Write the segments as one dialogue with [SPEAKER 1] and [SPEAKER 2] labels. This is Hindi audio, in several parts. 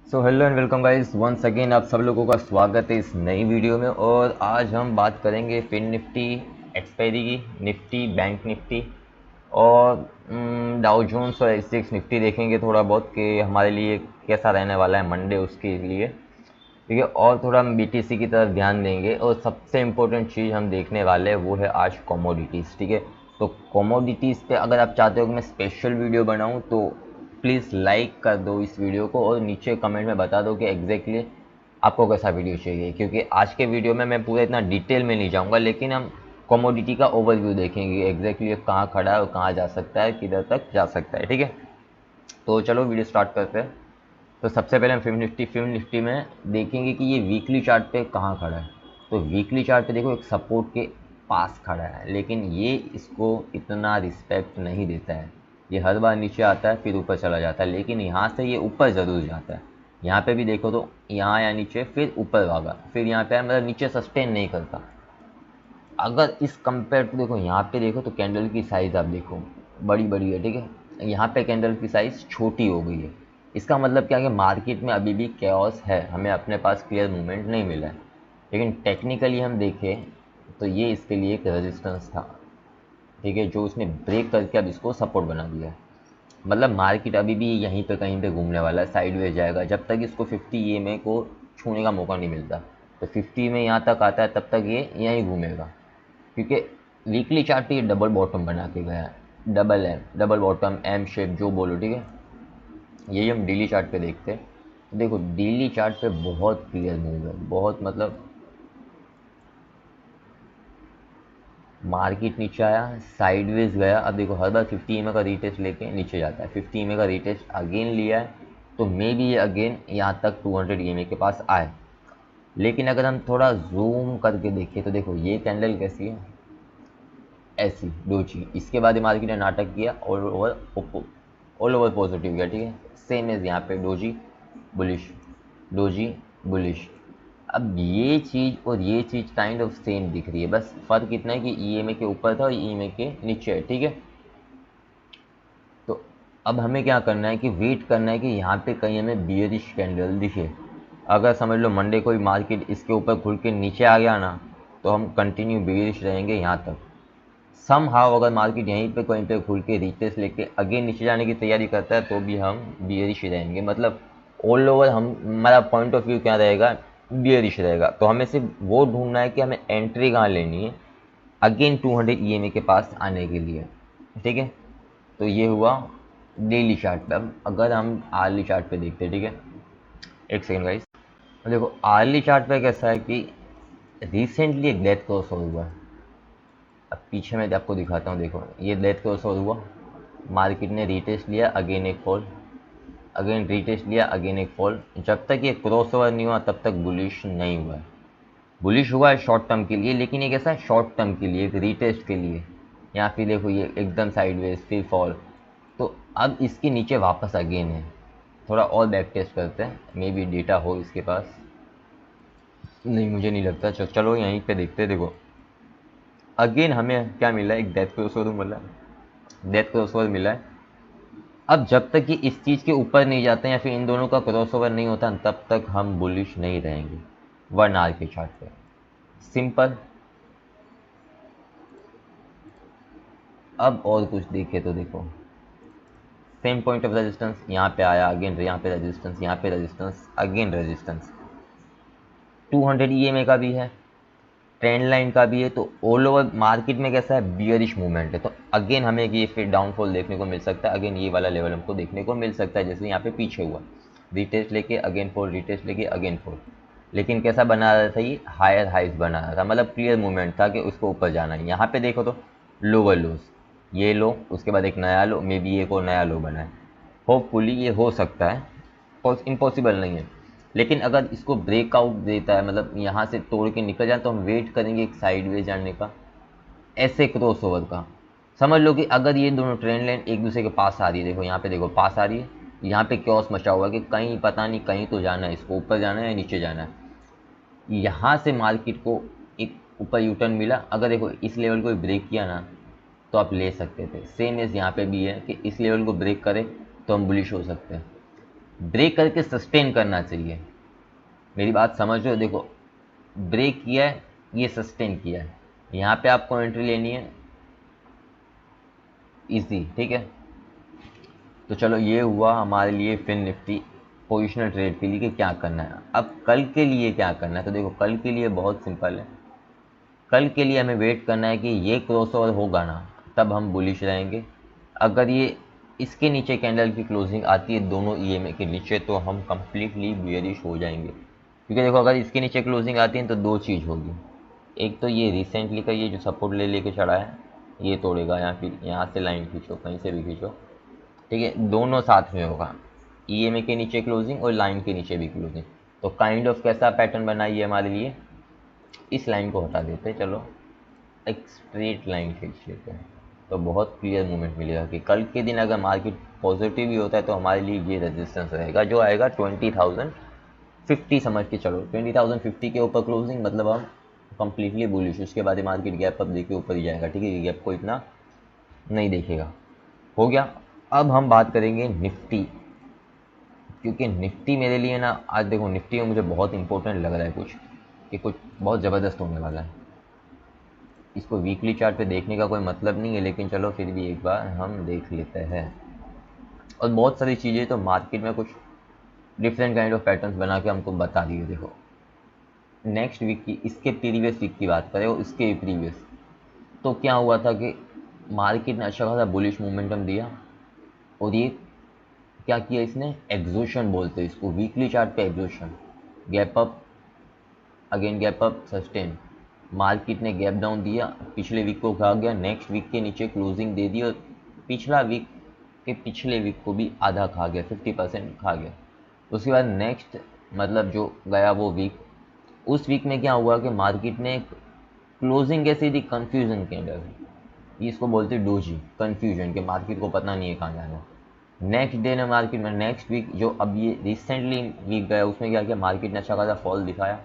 [SPEAKER 1] So hello and welcome guys once again आप सब लोगों का स्वागत है इस नई वीडियो में। और आज हम बात करेंगे फिन निफ्टी, एक्सपायरी की निफ्टी, बैंक निफ्टी और डाउ जोन्स और एसजीएक्स निफ्टी देखेंगे थोड़ा बहुत कि हमारे लिए कैसा रहने वाला है मंडे उसके लिए। ठीक है, और थोड़ा हम बीटीसी की तरफ ध्यान देंगे और सबसे इम्पोर्टेंट चीज़ हम देखने वाले हैं वो है आज कमोडिटीज़। ठीक है, तो कमोडिटीज़ पे अगर आप चाहते हो कि मैं स्पेशल वीडियो बनाऊं तो प्लीज़ लाइक कर दो इस वीडियो को और नीचे कमेंट में बता दो कि एग्जैक्टली आपको कैसा वीडियो चाहिए, क्योंकि आज के वीडियो में मैं पूरा इतना डिटेल में नहीं जाऊंगा, लेकिन हम कमोडिटी का ओवरव्यू देखेंगे एग्जैक्टली कहाँ खड़ा है और कहाँ जा सकता है, किधर तक जा सकता है। ठीक है, तो चलो वीडियो स्टार्ट करते हैं। तो सबसे पहले हम फिल्म निफ्टी में देखेंगे कि ये वीकली चार्ट पे कहाँ खड़ा है। तो वीकली चार्ट पे देखो एक सपोर्ट के पास खड़ा है, लेकिन ये इसको इतना रिस्पेक्ट नहीं देता है। ये हर बार नीचे आता है फिर ऊपर चला जाता है, लेकिन यहाँ से ये ऊपर ज़रूर जाता है। यहाँ पे भी देखो तो यहाँ या नीचे फिर ऊपर भागा फिर यहाँ पे मतलब नीचे सस्टेन नहीं करता। अगर इस कंपेयर टू देखो यहाँ पे देखो तो कैंडल की साइज़ आप देखो बड़ी बड़ी है। ठीक है, यहाँ पे कैंडल की साइज़ छोटी हो गई है। इसका मतलब क्या है कि मार्केट में अभी भी कैओस है, हमें अपने पास क्लियर मूवमेंट नहीं मिला है। लेकिन टेक्निकली हम देखें तो ये इसके लिए एक रेजिस्टेंस था। ठीक है, जो इसने ब्रेक करके अब इसको सपोर्ट बना दिया है। मतलब मार्केट अभी भी यहीं पे कहीं पे घूमने वाला है, साइडवेज जाएगा जब तक इसको 50 ईएमए को छूने का मौका नहीं मिलता। तो 50 में यहाँ तक आता है तब तक ये यहीं घूमेगा, क्योंकि वीकली चार्ट पे ये डबल बॉटम बना के गया है। Double m, double bottom, m shape जो बोलो। ठीक है, यही हम डेली चार्ट पे देखते हैं। तो देखो डेली चार्ट पे बहुत क्लियर मूव है, बहुत मतलब मार्केट नीचे आया, साइडवेज गया। अब देखो हर बार 50 ईएमए का रीटेस्ट लेके नीचे जाता है, 50 ईएमए का रीटेस्ट अगेन लिया है, तो मे बी ये अगेन यहाँ तक 200 ईएमए के पास आए। लेकिन अगर हम थोड़ा जूम करके देखें तो देखो ये कैंडल कैसी है, ऐसी डोजी। इसके बाद मार्केट ने नाटक किया, ऑल ओवर पॉजिटिव गया। ठीक है, सेम एज यहाँ पे डोजी बुलिश, डोजी बुलिश। अब ये चीज़ और ये चीज़ काइंड ऑफ सेम दिख रही है, बस फर्क इतना है कि ईएमए के ऊपर था और ईएमए के नीचे है। ठीक है, तो अब हमें क्या करना है कि वेट करना है कि यहाँ पे कहीं हमें बियरिश कैंडल दिखे। अगर समझ लो मंडे को भी मार्केट इसके ऊपर खुल के नीचे आ गया ना, तो हम कंटिन्यू बियरिश रहेंगे यहाँ तक। सम हाउ अगर मार्केट यहीं पे कहीं पे खुल के रिटेस्ट लेके अगेन नीचे जाने की तैयारी करता है तो भी हम बियरिश ही रहेंगे। मतलब ऑल ओवर हम, हमारा पॉइंट ऑफ व्यू क्या रहेगा, बियरिश रहेगा। तो हमें सिर्फ वो ढूंढना है कि हमें एंट्री कहाँ लेनी है अगेन 200 ईएमए के पास आने के लिए। ठीक है, तो ये हुआ डेली चार्ट पे। अब अगर हम आर्ली चार्ट पे देखते हैं, ठीक है, एक सेकेंड गाइस। देखो आर्ली चार्ट पे कैसा है कि रिसेंटली एक डेथ क्रॉस हुआ है। अब पीछे मैं आपको दिखाता हूँ, देखो ये डेथ क्रॉस हुआ, मार्केट ने रीटेस्ट लिया, अगेन एक फॉल, अगेन रीटेस्ट लिया, अगेन एक फॉल। जब तक ये क्रॉस ओवर नहीं हुआ तब तक बुलिश नहीं हुआ है। बुलिश हुआ है शॉर्ट टर्म के लिए, लेकिन ये कैसा है, शॉर्ट टर्म के लिए, एक रीटेस्ट के लिए। यहाँ फिर देखो ये एकदम साइडवेज फिर फॉल। तो अब इसके नीचे वापस अगेन है। थोड़ा और बैक टेस्ट करते हैं, मे बी डेटा हो इसके पास, नहीं मुझे नहीं लगता। चलो यहीं पे देखते हैं। देखो अगेन हमें क्या मिला है, एक डेथ क्रॉसओवर मिला है, डेथ क्रॉसओवर मिला है। अब जब तक कि इस चीज़ के ऊपर नहीं जाते हैं या फिर इन दोनों का क्रॉसओवर नहीं होता तब तक हम बुलिश नहीं रहेंगे 1 आवर के चार्ट पे। सिंपल। अब और कुछ देखे तो देखो सेम पॉइंट ऑफ रेजिस्टेंस यहाँ पे आया, अगेन यहाँ पे रेजिस्टेंस, यहाँ पे रेजिस्टेंस, अगेन रेजिस्टेंस। 200 ईएमए का भी है, ट्रेंड लाइन का भी है। तो ऑल ओवर मार्केट में कैसा है, बियरिश मूवमेंट है। तो अगेन हमें ये फिर डाउनफॉल देखने को मिल सकता है, अगेन ये वाला लेवल हमको देखने को मिल सकता है जैसे यहाँ पे पीछे हुआ, रिटेस्ट लेके अगेन फॉल, रिटेस्ट लेके अगेन फॉल। लेकिन कैसा बना रहा था, ये हायर हाइज बना रहा था, मतलब क्लियर मूवमेंट था कि उसको ऊपर जाना है। यहाँ पे देखो तो लोअर लोज, ये लो, उसके बाद एक नया लो, मे बी एक और नया लो बना है। होपफुली ये हो सकता है, इम्पॉसिबल नहीं है। लेकिन अगर इसको ब्रेकआउट देता है, मतलब यहाँ से तोड़ के निकल जाए, तो हम वेट करेंगे एक साइडवेज जाने का, ऐसे क्रॉस ओवर का। समझ लो कि अगर ये दोनों ट्रेंड लाइन एक दूसरे के पास आ रही है, देखो यहाँ पे देखो पास आ रही है, यहाँ पे क्योस मचा हुआ है कि कहीं पता नहीं कहीं तो जाना है, इसको ऊपर जाना है या नीचे जाना है। यहाँ से मार्केट को एक ऊपर यूटर्न मिला, अगर देखो इस लेवल को ब्रेक किया ना तो आप ले सकते थे। सेम एज यहाँ पे भी है कि इस लेवल को ब्रेक करे तो हम बुलिश हो सकते हैं। ब्रेक करके सस्टेन करना चाहिए। मेरी बात समझ रहे हो? देखो, ब्रेक किया है, ये सस्टेन किया है, यहाँ पे आपको एंट्री लेनी है इजी, ठीक है। तो चलो ये हुआ हमारे लिए फिन निफ्टी पोजिशनल ट्रेड के लिए कि क्या करना है। अब कल के लिए क्या करना है, तो देखो कल के लिए बहुत सिंपल है। कल के लिए हमें वेट करना है कि ये क्रॉसओवर होगा ना, तब हम बुलिश रहेंगे। अगर ये इसके नीचे कैंडल की क्लोजिंग आती है दोनों ईएमए के नीचे, तो हम कंप्लीटली बियरिश हो जाएंगे। क्योंकि देखो अगर इसके नीचे क्लोजिंग आती है तो दो चीज़ होगी। एक तो ये रिसेंटली का ये जो सपोर्ट ले लेके चढ़ा है, ये तोड़ेगा, या फिर यहाँ से लाइन खींचो, कहीं से भी खींचो, ठीक है, दोनों साथ में होगा, ईएमए के नीचे क्लोजिंग और लाइन के नीचे भी क्लोजिंग। तो काइंड ऑफ कैसा पैटर्न बनाइए हमारे लिए, इस लाइन को हटा देते हैं, चलो एक स्ट्रेट लाइन खींच लेते हैं, तो बहुत क्लियर मूवमेंट मिलेगा कि कल के दिन अगर मार्केट पॉजिटिव भी होता है तो हमारे लिए ये रेजिस्टेंस रहेगा जो आएगा 20,050 समझ के चलो। 20,050 के ऊपर क्लोजिंग मतलब हम कंप्लीटली बुलिश, उसके बाद मार्केट गैप अप देके ऊपर ही जाएगा, ठीक है, गैप को इतना नहीं देखेगा। हो गया। अब हम बात करेंगे निफ्टी, क्योंकि निफ्टी मेरे लिए ना आज देखो निफ्टी में मुझे बहुत इंपॉर्टेंट लग रहा है कुछ, कि कुछ बहुत ज़बरदस्त होने वाला है। इसको वीकली चार्ट पे देखने का कोई मतलब नहीं है, लेकिन चलो फिर भी एक बार हम देख लेते हैं। और बहुत सारी चीज़ें तो मार्केट में कुछ डिफरेंट काइंड ऑफ पैटर्न्स बना के हमको बता दिए। देखो नेक्स्ट वीक की, इसके प्रीवियस वीक की बात करें और इसके प्रीवियस, तो क्या हुआ था कि मार्केट ने अच्छा खासा बुलिश मोमेंटम दिया, और ये क्या किया इसने, एग्जोशन बोलते हैं इसको, वीकली चार्ट पे exhaustion, gap up again gap up sustain, market ने गैप डाउन दिया, पिछले वीक को खा गया, नेक्स्ट वीक के नीचे क्लोजिंग दे दी, और पिछला वीक के पिछले वीक को भी आधा खा गया, 50% खा गया। उसके बाद नेक्स्ट मतलब जो गया वो वीक, उस वीक में क्या हुआ कि मार्केट ने क्लोजिंग कैसी थी, कन्फ्यूजन के अंदर, ये इसको बोलते हैं डोजी, कन्फ्यूजन के मार्केट को पता नहीं है कहाँ जाना। नेक्स्ट डे ने मार्केट में, नेक्स्ट वीक जो अब ये रिसेंटली वीक गया उसमें क्या किया, मार्केट ने अच्छा खासा फॉल दिखाया,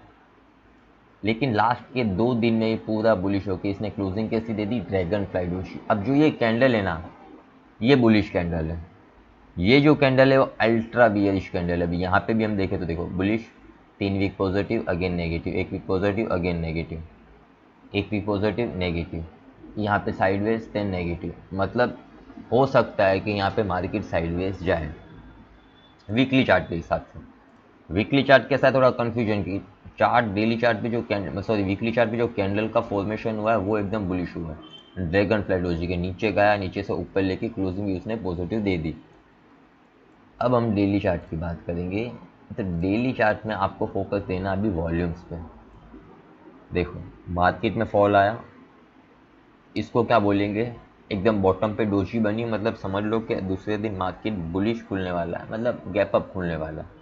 [SPEAKER 1] लेकिन लास्ट के 2 दिन में ये पूरा बुलिश होकर इसने क्लोजिंग कैसी दे दी, ड्रैगन फ्लाई डोशी। अब जो ये कैंडल है ना, ये बुलिश कैंडल है, ये जो कैंडल है वो अल्ट्रा बियरिश कैंडल है। अभी यहाँ पे भी हम देखें तो देखो bullish, 3 week positive again negative, 1 week positive again negative, 1 week positive negative, यहाँ पे साइडवेज 10 नेगेटिव, मतलब हो सकता है कि यहाँ पे मार्केट साइडवेज जाए वीकली चार्ट के हिसाब से। वीकली चार्ट कैसा है, थोड़ा कन्फ्यूजन की चार्ट, डेली चार्ट पे जो कैंडल, सॉरी वीकली चार्ट पे जो कैंडल का फॉर्मेशन हुआ है वो एकदम बुलिश हुआ है, ड्रैगन फ्लाई डोजी के नीचे गया, नीचे से ऊपर लेके क्लोजिंग भी उसने पॉजिटिव दे दी। अब हम डेली चार्ट की बात करेंगे, तो डेली चार्ट में आपको फोकस देना अभी वॉल्यूम्स पे। देखो मार्केट में फॉल आया, इसको क्या बोलेंगे, एकदम बॉटम पे डोजी बनी, मतलब समझ लो कि दूसरे दिन मार्केट बुलिश खुलने वाला है, मतलब गैप अप खुलने वाला है।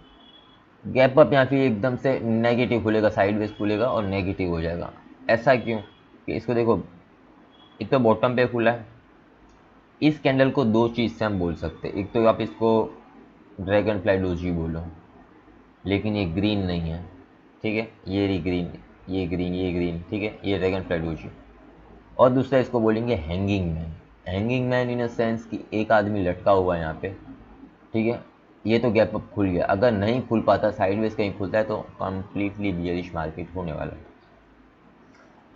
[SPEAKER 1] गैप अप या फिर एकदम से नेगेटिव खुलेगा, साइडवेज खुलेगा और नेगेटिव हो जाएगा। ऐसा क्यों, कि इसको देखो, एक तो बॉटम पे खुला है, इस कैंडल को दो चीज़ से हम बोल सकते हैं, एक तो आप इसको ड्रैगन फ्लाई डोजी बोलो, लेकिन ये ग्रीन नहीं है, ठीक है, ये रही ग्रीन, ये ग्रीन, ये ग्रीन, ठीक है, ये ड्रैगन फ्लाई डोजी। और दूसरा इसको बोलेंगे hanging man, hanging man in a sense कि एक आदमी लटका हुआ है यहाँ पे, ठीक है, ये तो गैप अप खुल गया, अगर नहीं खुल पाता, साइडवेज कहीं खुलता है तो कंप्लीटली बियरिश मार्केट होने वाला है,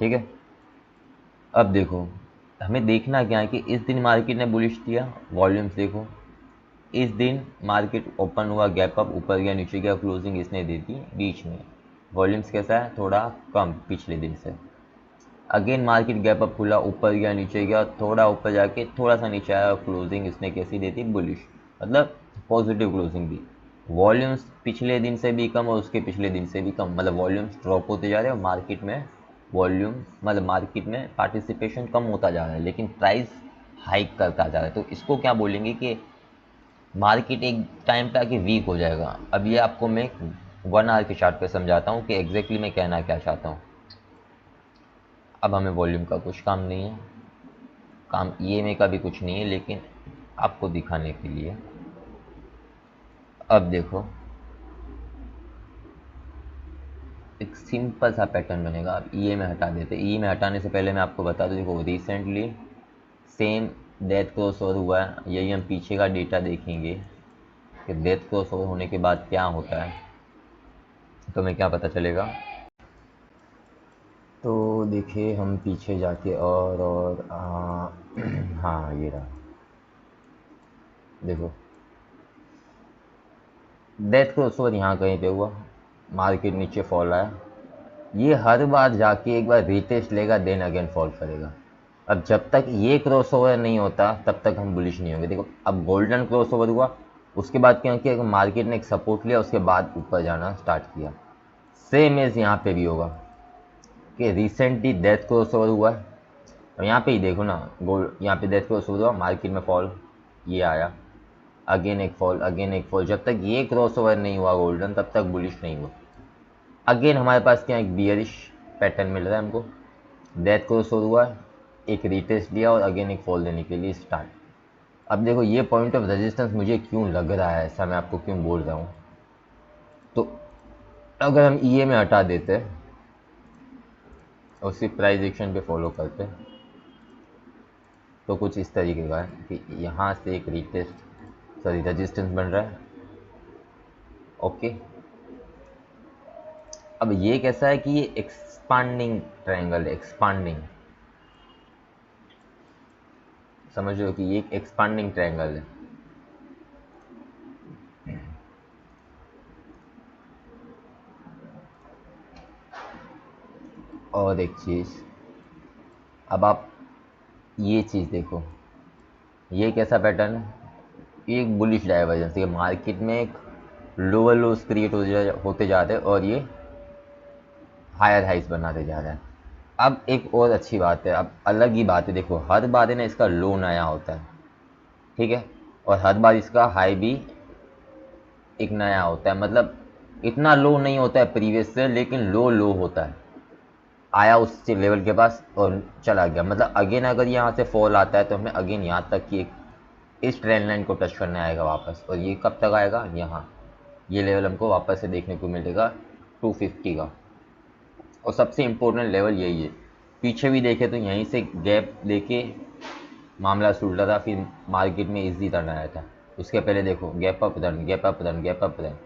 [SPEAKER 1] ठीक है। अब देखो हमें देखना क्या है कि इस दिन मार्केट ने बुलिश दिया, वॉल्यूम्स देखो, इस दिन मार्केट ओपन हुआ, गैप अप, ऊपर गया नीचे गया, क्लोजिंग इसने दे दी बीच में, वॉल्यूम्स कैसा है, थोड़ा कम पिछले दिन से। अगेन मार्केट गैप अप खुला, ऊपर गया नीचे गया, थोड़ा ऊपर जाके थोड़ा सा नीचे आया, और क्लोजिंग इसने कैसी दी थी, बुलिश, मतलब पॉजिटिव क्लोजिंग दी। वॉल्यूम्स पिछले दिन से भी कम और उसके पिछले दिन से भी कम, मतलब वॉल्यूम्स ड्रॉप होते जा रहे हैं और मार्केट में वॉल्यूम, मतलब मार्केट में पार्टिसिपेशन कम होता जा रहा है, लेकिन प्राइस हाइक करता जा रहा है। तो इसको क्या बोलेंगे कि मार्केट एक टाइम पे आके वीक हो जाएगा। अब ये आपको मैं 1 आवर के चार्ट पे समझाता हूँ कि एग्जैक्टली मैं कहना क्या चाहता हूँ। अब हमें वॉल्यूम का कुछ काम नहीं है, काम ईएमए का भी कुछ नहीं है, लेकिन आपको दिखाने के लिए अब देखो एक सिंपल सा पैटर्न बनेगा। अब ईएमए हटा देते, ईएमए हटाने से पहले मैं आपको बता दूं, देखो recently same death cross over हुआ है, यही हम पीछे का डेटा देखेंगे, कि डेथ क्रॉस ओवर होने के बाद क्या होता है, तो हमें क्या पता चलेगा। तो देखिए हम पीछे जाके और हाँ ये रहा, देखो डेथ क्रॉस ओवर यहाँ कहीं पे हुआ, मार्केट नीचे फॉल आया, ये हर बार जाके एक बार रीटेस्ट लेगा देन अगेन फॉल करेगा। अब जब तक ये क्रॉस ओवर नहीं होता तब तक हम बुलिश नहीं होंगे। देखो अब गोल्डन क्रॉस ओवर हुआ, उसके बाद क्या किया, मार्केट ने एक सपोर्ट लिया, उसके बाद ऊपर जाना स्टार्ट किया। सेम एज यहाँ पे भी होगा कि रिसेंटली डेथ क्रॉस ओवर हुआ है, और यहाँ पे ही देखो ना, गोल्ड यहाँ पे डेथ क्रॉस ओवर हुआ, मार्केट में फॉल, ये आया, अगेन एक फॉल, अगेन एक फॉल। जब तक ये क्रॉस ओवर नहीं हुआ गोल्डन तब तक बुलिश नहीं हुआ। अगेन हमारे पास क्या एक बियरिश पैटर्न मिल रहा है हमको, डेथ क्रॉस ओवर हुआ, एक रिटेस्ट लिया और अगेन एक फॉल देने के लिए स्टार्ट। अब देखो ये पॉइंट ऑफ रेजिस्टेंस मुझे क्यों लग रहा है ऐसा, मैं आपको क्यों बोल रहा हूँ। तो अगर हम ईए में हटा देते और सिर्फ प्राइस एक्शन पे फॉलो करते तो कुछ इस तरीके का है कि यहाँ से एक रिटेस्ट सॉरी रेजिस्टेंस बन रहा है। ओके, अब ये कैसा है कि ये एक्सपांडिंग ट्रायंगल है, एक्सपांडिंग, समझ लो कि ये एक एक्सपांडिंग ट्रायंगल है। और एक चीज़, अब आप ये चीज़ देखो, ये कैसा पैटर्न है, ये एक बुलिश डाइवर्जेंस है, मार्केट में एक लोअर लोस क्रिएट होते जा रहे हैं और ये हायर हाइस बनाते जा रहा है। अब एक और अच्छी बात है, अब अलग ही बात है, देखो हर बार है ना इसका लो नया होता है, ठीक है, और हर बार इसका हाई भी एक नया होता है, मतलब इतना लो नहीं होता है प्रीवियस से, लेकिन लो लो होता है, आया उस लेवल के पास और चला गया। मतलब अगेन अगर यहाँ से फॉल आता है तो हमें अगेन यहाँ तक की इस ट्रेंड लाइन को टच करने आएगा वापस, और ये कब तक आएगा, यहाँ ये लेवल हमको वापस से देखने को मिलेगा 250 का। और सबसे इम्पोर्टेंट लेवल यही है, पीछे भी देखे तो यहीं से गैप लेके मामला सुलझा था, फिर मार्केट में इजी रन आया था। उसके पहले देखो gap up run, gap up run, gap up run,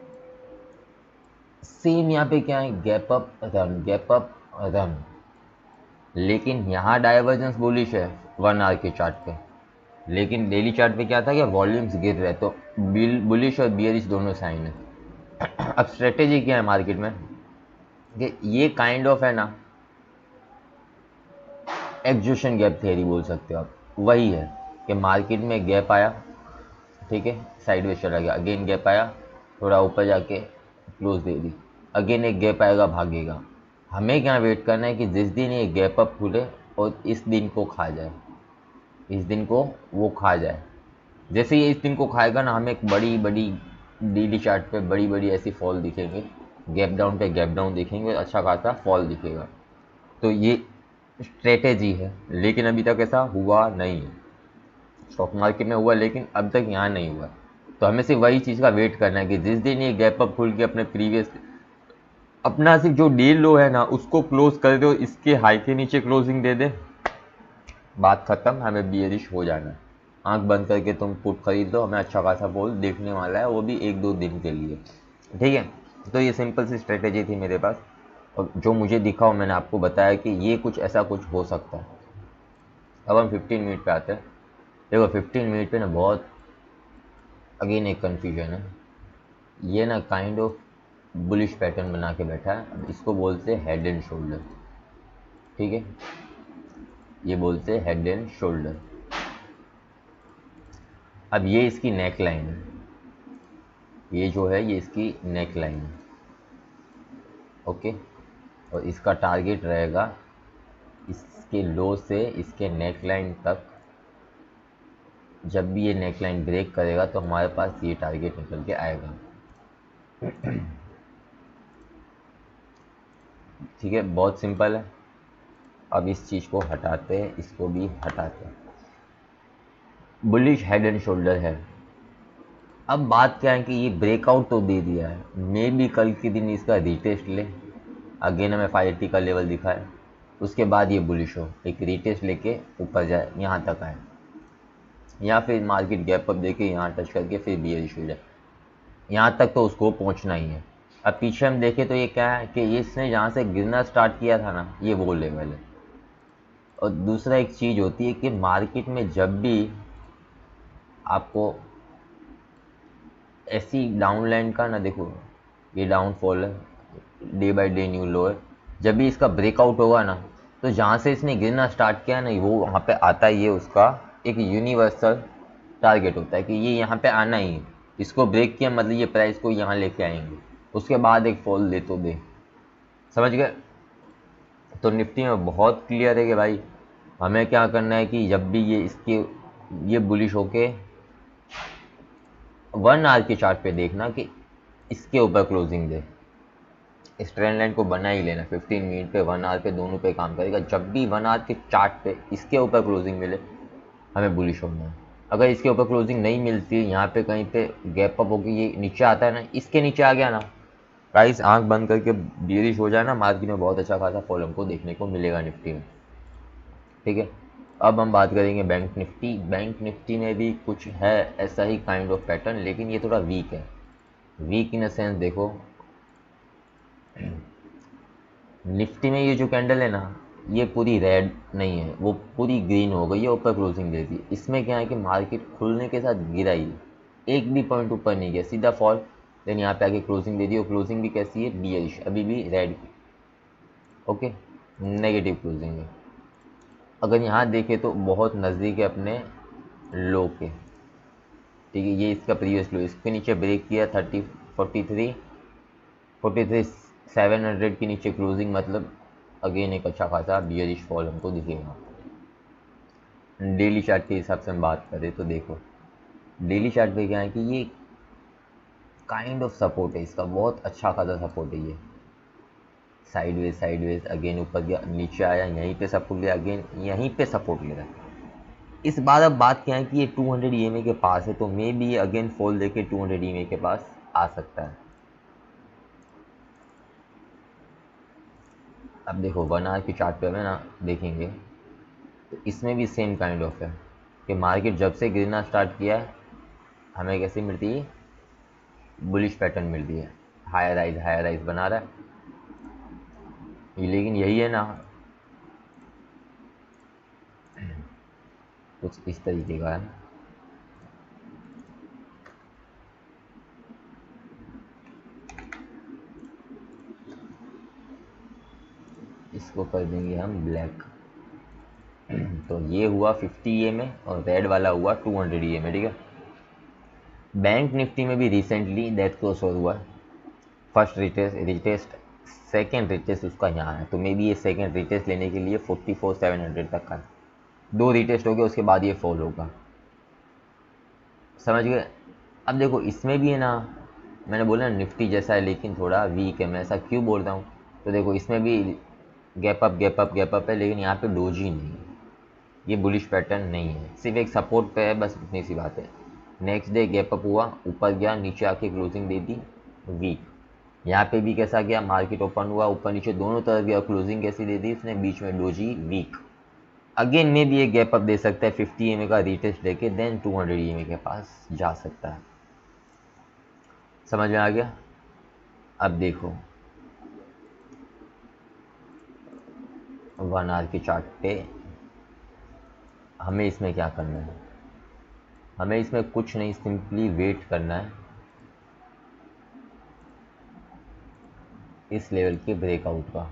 [SPEAKER 1] same यहाँ पे क्या है, gap up run, gap up run, लेकिन यहाँ डाइवर्जेंस बुलिश है 1 आवर के चार्ट पे, लेकिन डेली चार्ट पे क्या था कि वॉल्यूम्स गिर रहे, तो बुलिश और बियरिश दोनों साइन है। अब स्ट्रेटेजी क्या है मार्केट में कि ये काइंड ऑफ है ना एग्जूशन गैप थियरी बोल सकते हो आप, वही है कि मार्केट में गैप आया, ठीक है, साइडवेज चला गया, अगेन गैप आया, थोड़ा ऊपर जाके क्लोज दे दी, अगेन एक गैप आएगा भागेगा। हमें क्या वेट करना है कि जिस दिन ये गैप अप खुले और इस दिन को खा जाए, इस दिन को वो खा जाए, जैसे ये इस दिन को खाएगा ना, हमें एक बड़ी बड़ी डेली चार्ट पे बड़ी बड़ी ऐसी फॉल दिखेंगे, गैप डाउन पे गैप डाउन दिखेंगे, अच्छा खासा फॉल दिखेगा। तो ये स्ट्रेटेजी है, लेकिन अभी तक ऐसा हुआ नहीं है, स्टॉक मार्केट में हुआ लेकिन अब तक यहाँ नहीं हुआ। तो हमें सिर्फ वही चीज़ का वेट करना है कि जिस दिन ये गैप अप खुल के अपने प्रीवियस अपना सिर्फ जो डे लो है ना उसको क्लोज कर दो, इसके हाई के नीचे क्लोजिंग दे दे, बात खत्म, हमें बियरिश हो जाना है। आंख बंद करके तुम पुट खरीद लो, हमें अच्छा खासा बोल देखने वाला है, वो भी 1-2 दिन के लिए, ठीक है। तो ये सिंपल सी स्ट्रेटेजी थी मेरे पास, और जो मुझे दिखा हो मैंने आपको बताया कि ये कुछ ऐसा कुछ हो सकता है। अब हम 15 मिनट पे आते हैं। देखो 15 मिनट पे ना बहुत अगेन एक कन्फ्यूजन है, ये ना काइंड ऑफ बुलिश पैटर्न बना के बैठा है। अब इसको बोलते हैं हेड एंड शोल्डर, ठीक है, ये बोलते हैं हेड एंड शोल्डर। अब ये इसकी नेक लाइन है, ये जो है ये इसकी नेक लाइन है, ओके, और इसका टारगेट रहेगा इसके लो से इसके नेक लाइन तक। जब भी ये नेक लाइन ब्रेक करेगा तो हमारे पास ये टारगेट निकल के आएगा, ठीक है, बहुत सिंपल है। अब इस चीज़ को हटाते हैं, इसको भी हटाते हैं, बुलिश हेड एंड शोल्डर है। अब बात क्या है कि ये ब्रेकआउट तो दे दिया है, मे भी कल के दिन इसका रीटेस्ट ले, अगेन हमें 580 का लेवल दिखा है, उसके बाद ये बुलिश हो, एक रीटेस्ट लेके ऊपर जाए, यहाँ तक आए, या फिर मार्केट गैप अप देके यहाँ टच करके फिर बियरिश हो जाए। यहाँ तक तो उसको पहुँचना ही है। अब पीछे हम देखें तो ये क्या है कि इसने जहाँ से गिरना स्टार्ट किया था ना, ये वो लेवल है। और दूसरा एक चीज़ होती है कि मार्केट में जब भी आपको ऐसी डाउनलाइन का ना, देखो ये डाउनफॉल है, डे बाय डे न्यू लो है, जब भी इसका ब्रेकआउट होगा ना, तो जहाँ से इसने गिरना स्टार्ट किया ना, वो वहाँ पे आता ही है। उसका एक यूनिवर्सल टारगेट होता है कि ये यहाँ पे आना ही है। इसको ब्रेक किया मतलब ये प्राइस को यहाँ लेके आएंगे, उसके बाद एक फॉल दे तो दे। समझ गए? तो निफ्टी में बहुत क्लियर है कि भाई हमें क्या करना है कि जब भी ये बुलिश होके 1 आवर के चार्ट पे देखना कि इसके ऊपर क्लोजिंग दे। इस ट्रेंड लाइन को बना ही लेना, 15 मिनट पे 1 आवर पे दोनों पे काम करेगा। जब भी 1 आवर के चार्ट पे इसके ऊपर क्लोजिंग मिले, हमें बुलिश होना है। अगर इसके ऊपर क्लोजिंग नहीं मिलती, यहाँ पे कहीं पे गैप अप होगी, ये नीचे आता है ना, इसके नीचे आ गया ना, प्राइस आंख बंद करके बेरिश हो जाए ना, मार्केट में बहुत अच्छा खासा फॉल हमको देखने को मिलेगा निफ्टी में। ठीक है, अब हम बात करेंगे बैंक निफ्टी। बैंक निफ्टी में भी कुछ है ऐसा ही काइंड ऑफ पैटर्न, लेकिन ये थोड़ा वीक है। वीक इन द सेंस, देखो निफ्टी में ये जो कैंडल है ना, ये पूरी रेड नहीं है, वो पूरी ग्रीन हो गई है, ऊपर क्लोजिंग दे दी। इसमें क्या है कि मार्केट खुलने के साथ गिरा ही, एक भी पॉइंट ऊपर नहीं गया, सीधा फॉल। देन यहाँ पे आके क्लोजिंग दे दी, और क्लोजिंग भी कैसी है, बियरिश, अभी भी रेड। ओके, नेगेटिव क्लोजिंग है। अगर यहाँ देखें तो बहुत नज़दीक है अपने लो के। ठीक है, ये इसका प्रीवियस लो, इसके नीचे ब्रेक किया 43 700 के नीचे क्लोजिंग, मतलब अगेन एक अच्छा खासा बियरिश फॉल हमको दिखेगा। डेली चार्ट के हिसाब से हम बात करें तो देखो, डेली चार्ट पे क्या है कि ये काइंड ऑफ सपोर्ट है, इसका बहुत अच्छा खासा सपोर्ट है। ये साइडवेज अगेन ऊपर गया, नीचे आया, यहीं पे सपोर्ट लिया, अगेन यहीं पे सपोर्ट ले रहा है। इस बार अब बात क्या है कि ये 200 EMA के पास है, तो मे बी ये अगेन फॉल देके 200 EMA के पास आ सकता है। अब देखो 1 आवर की चार्ट पे हमें ना देखेंगे तो इसमें भी सेम काइंड ऑफ है कि मार्केट जब से गिरना स्टार्ट किया है, हमें कैसी मिलती है, बुलिश पैटर्न मिलती है। हायर राइज बना रहा है लेकिन यही है ना, कुछ इस तरीके का है। इसको कर देंगे हम ब्लैक। तो ये हुआ 50 EMA और रेड वाला हुआ 200 EMA। ठीक है, बैंक निफ्टी में भी रिसेंटली डेथ क्लोज हुआ है। फर्स्ट रिटेस्ट सेकेंड रिटेस्ट उसका यहाँ है, तो मे बी ये सेकेंड रिटेस्ट लेने के लिए 44,700 तक का है। 2 रिटेस्ट हो गए, उसके बाद ये फॉल होगा। समझ गए? अब देखो इसमें भी है ना, मैंने बोला ना निफ्टी जैसा है लेकिन थोड़ा वीक है। मैं ऐसा क्यों बोल रहा हूँ, तो देखो इसमें भी गैप अप है, लेकिन यहाँ पे डोजी नहीं है, ये बुलिश पैटर्न नहीं है, सिर्फ एक सपोर्ट पे है, बस इतनी सी बात है। नेक्स्ट डे गैप अप हुआ, ऊपर गया, नीचे आके क्लोजिंग दे दी, वीक। यहाँ पे भी कैसा गया, मार्केट ओपन हुआ, ऊपर नीचे दोनों तरफ गया, क्लोजिंग कैसी दे दी इसने, बीच में डोजी, वीक। अगेन में भी एक गैप अप दे सकता है 50 EMA का रिटेस्ट लेके, देन 200 EMA के पास जा सकता है। समझ में आ गया? अब देखो 1 आवर के चार्ट पे हमें इसमें क्या करना है, हमें इसमें कुछ नहीं, सिंपली वेट करना है इस लेवल के ब्रेकआउट का।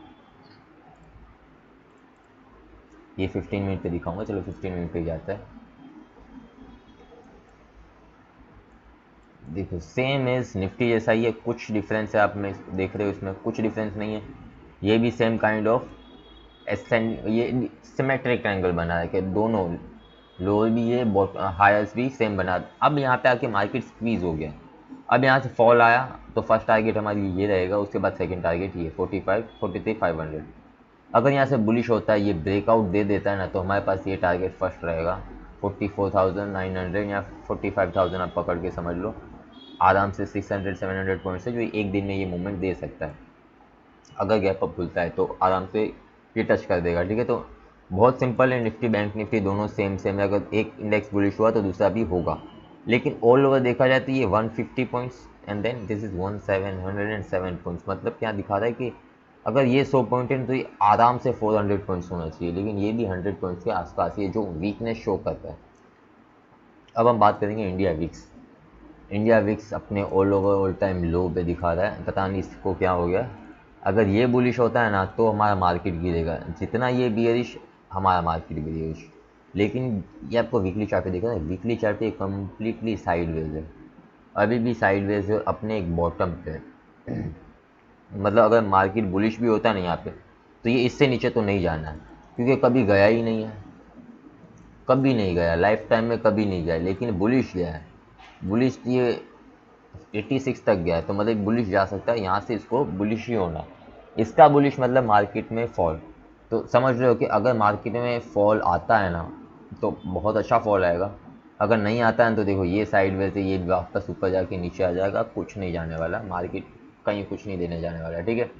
[SPEAKER 1] ये 15 मिनट पे दिखाऊंगा, चलो 15 मिनट पे जाता है। देखो सेम इज निफ्टी जैसा ही है, कुछ डिफरेंस है आप में देख रहे हो, इसमें कुछ डिफरेंस नहीं है। ये भी सेम काइंड ऑफ एसेंड, ये सिमेट्रिक ट्रायंगल बना है कि दोनों लोअर भी ये हायर्स भी सेम बना। अब यहाँ पे आके मार्केट स्क्वीज हो गया, अब यहाँ से फॉल आया, तो फर्स्ट टारगेट हमारी ये रहेगा, उसके बाद सेकंड टारगेट ये 43,500। अगर यहाँ से बुलिश होता है, ये ब्रेकआउट दे देता है ना, तो हमारे पास ये टारगेट फर्स्ट रहेगा 44,900 या 45,000, आप पकड़ के समझ लो। आराम से 600-700 पॉइंट से जो एक दिन में ये मूवमेंट दे सकता है। अगर गैप अप खुलता है तो आराम से ये टच कर देगा। ठीक है, तो बहुत सिंपल है, निफ्टी बैंक निफ्टी दोनों सेम सेम है। अगर एक इंडेक्स बुलिश हुआ तो दूसरा भी होगा, लेकिन ऑल ओवर देखा जाए तो ये 150 points and then this is 1707 points. मतलब क्या दिखा रहा है कि अगर ये 100 पॉइंट है तो ये आराम से 400 पॉइंट्स होना चाहिए, लेकिन ये भी 100 पॉइंट्स के आसपास ही है, जो वीकनेस शो करता है। अब हम बात करेंगे इंडिया विक्स। इंडिया विक्स अपने ऑल ओवर ऑल टाइम लो पे दिखा रहा है, पता नहीं इसको क्या हो गया। अगर ये बुलिश होता है ना तो हमारा मार्केट गिरेगा, जितना ये बियरिश हमारा मार्केट बियरिश। लेकिन ये आपको वीकली चार्ट पे देखा है, वीकली चार्ट पे कम्प्लीटली साइडवेज है, अभी भी साइडवेज है अपने एक बॉटम पे। मतलब अगर मार्केट बुलिश भी होता है ना यहाँ पे, तो ये इससे नीचे तो नहीं जाना है, क्योंकि कभी गया ही नहीं है, कभी नहीं गया लाइफ टाइम में, कभी नहीं गया। लेकिन बुलिश गया है, बुलिश ये 86 तक गया है, तो मतलब बुलिश जा सकता है यहाँ से, इसको बुलिश ही होना। इसका बुलिश मतलब मार्केट में फॉल। तो समझ रहे हो कि अगर मार्केट में फॉल आता है ना तो बहुत अच्छा फॉल आएगा, अगर नहीं आता है तो देखो ये साइड से ये वापस ऊपर जाके नीचे आ जाएगा, कुछ नहीं जाने वाला मार्केट, कहीं कुछ नहीं देने जाने वाला है, ठीक है।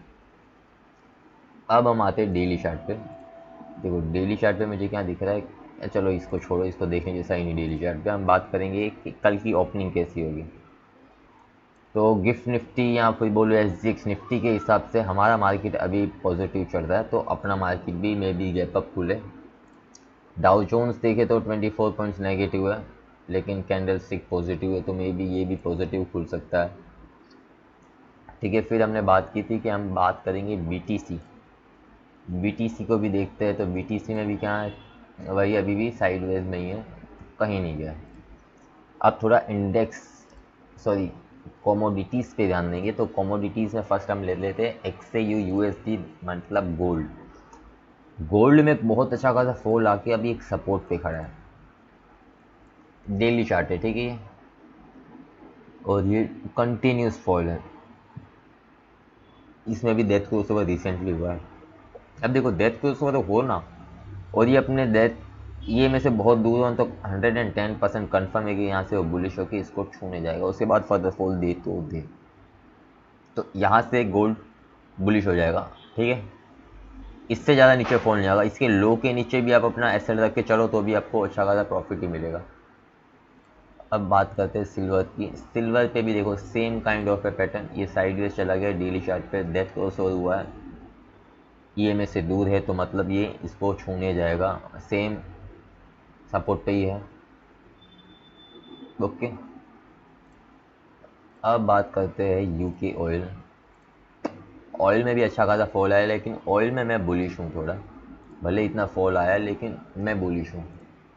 [SPEAKER 1] अब हम आते हैं डेली चार्ट पे। देखो डेली चार्ट पे मुझे क्या दिख रहा है, चलो इसको छोड़ो, इसको देखें जैसा ही नहीं। डेली चार्ट पे हम बात करेंगे कि कल की ओपनिंग कैसी होगी। तो गिफ्ट निफ्टी या फिर बोलो SGX निफ्टी के हिसाब से हमारा मार्केट अभी पॉजिटिव चल रहा है, तो अपना मार्केट भी मे बी गैप अप खुले। डाउ जोन्स देखे तो 24 पॉइंट्स नेगेटिव है, लेकिन कैंडल स्टिक पॉजिटिव है, तो मे बी ये भी पॉजिटिव खुल सकता है, ठीक है। फिर हमने बात की थी कि हम बात करेंगे BTC। BTC को भी देखते हैं, तो BTC में भी क्या है, वही अभी भी साइडवेज में ही है, कहीं नहीं गया। अब थोड़ा इंडेक्स, सॉरी कमोडिटीज़ पे ध्यान देंगे। तो कमोडिटीज़ में फर्स्ट हम ले लेते हैं XAU USD, मतलब गोल्ड। गोल्ड में बहुत अच्छा खासा फॉल आके अभी एक सपोर्ट पे खड़ा है, डेली चार्ट है, ठीक है। और ये कंटिन्यूस फॉल है, इसमें भी डेथ क्रॉसओवर रिसेंटली हुआ है। अब देखो डेथ क्रॉसओवर तो हो ना, और ये अपने डेथ ये में से बहुत दूर हो, तो 110% कन्फर्म है कि यहाँ से वो बुलिश होकर इसको छूने जाएगा, उसके बाद फर्दर फॉल दे तो दे, तो यहाँ से गोल्ड बुलिश हो जाएगा, ठीक है। इससे ज़्यादा नीचे फॉल नहीं आएगा, इसके लो के नीचे भी आप अपना एसेट रख के चलो तो भी आपको अच्छा खासा प्रॉफिट ही मिलेगा। अब बात करते हैं सिल्वर की। सिल्वर पे भी देखो same kind of A pattern, ये साइडवेज चला गया डेली चार्ट पे, डेथ क्रॉस हुआ है, EMA से दूर है, तो मतलब ये इसको छूने जाएगा, सेम सपोर्ट पे ही है, ओके। अब बात करते हैं UK ऑयल। ऑयल में भी अच्छा खासा फॉल आया, लेकिन ऑयल में मैं बुलिश हूँ थोड़ा, भले इतना फॉल आया लेकिन मैं बुलिश हूँ।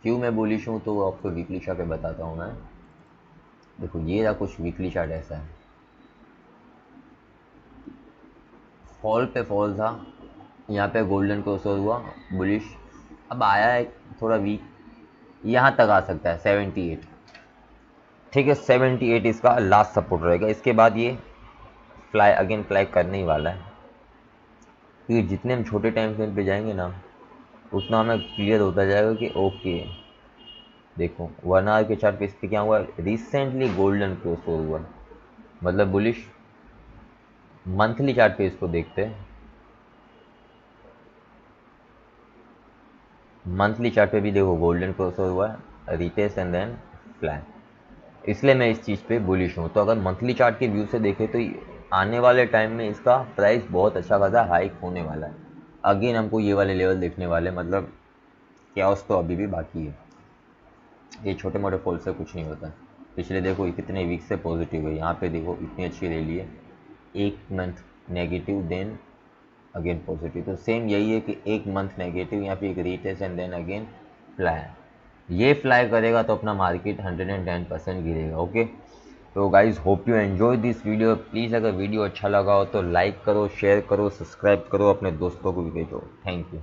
[SPEAKER 1] क्यों मैं बुलिश हूँ तो आपको वीकली चार्ट पे बताता हूँ मैं। देखो ये रहा कुछ वीकली चार्ट ऐसा है, फॉल पे फॉल था, यहाँ पे गोल्डन क्रॉसओवर हुआ बुलिश, अब आया है थोड़ा वीक, यहाँ तक आ सकता है 78, ठीक है। 78 इसका लास्ट सपोर्ट रहेगा, इसके बाद ये फ्लाई अगेन फ्लाई करने ही वाला है, क्योंकि जितने हम छोटे टाइम फ्रेम पे जाएंगे ना उतना हमें क्लियर होता जाएगा कि ओके। देखो 1 आवर के चार्ट पे इस पर क्या हुआ, रिसेंटली गोल्डन क्रॉसओवर हुआ, मतलब बुलिश। मंथली चार्ट पे इसको देखते हैं, मंथली चार्ट पे भी देखो गोल्डन क्रॉसओवर हुआ है, रिटेस्ट एंड देन फ्लैट, इसलिए मैं इस चीज़ पे बुलिश हूँ। तो अगर मंथली चार्ट के व्यू से देखें तो आने वाले टाइम में इसका प्राइस बहुत अच्छा खासा हाइक होने वाला है, अगेन हमको ये वाले लेवल देखने वाले, मतलब क्या तो अभी भी बाकी है, ये छोटे मोटे फॉल से कुछ नहीं होता। पिछले देखो कितने वीक से पॉजिटिव है, यहाँ पे देखो इतनी अच्छी रैली है, एक month negative then again positive, तो सेम यही है कि एक मंथ नेगेटिव, यहाँ पे एक retest and then again fly, ये फ्लाई करेगा तो अपना मार्केट 110% गिरेगा, ओके। तो guys hope you enjoy this video, please अगर वीडियो अच्छा लगा हो तो लाइक करो, शेयर करो, सब्सक्राइब करो, अपने दोस्तों को भी भेजो, थैंक यू।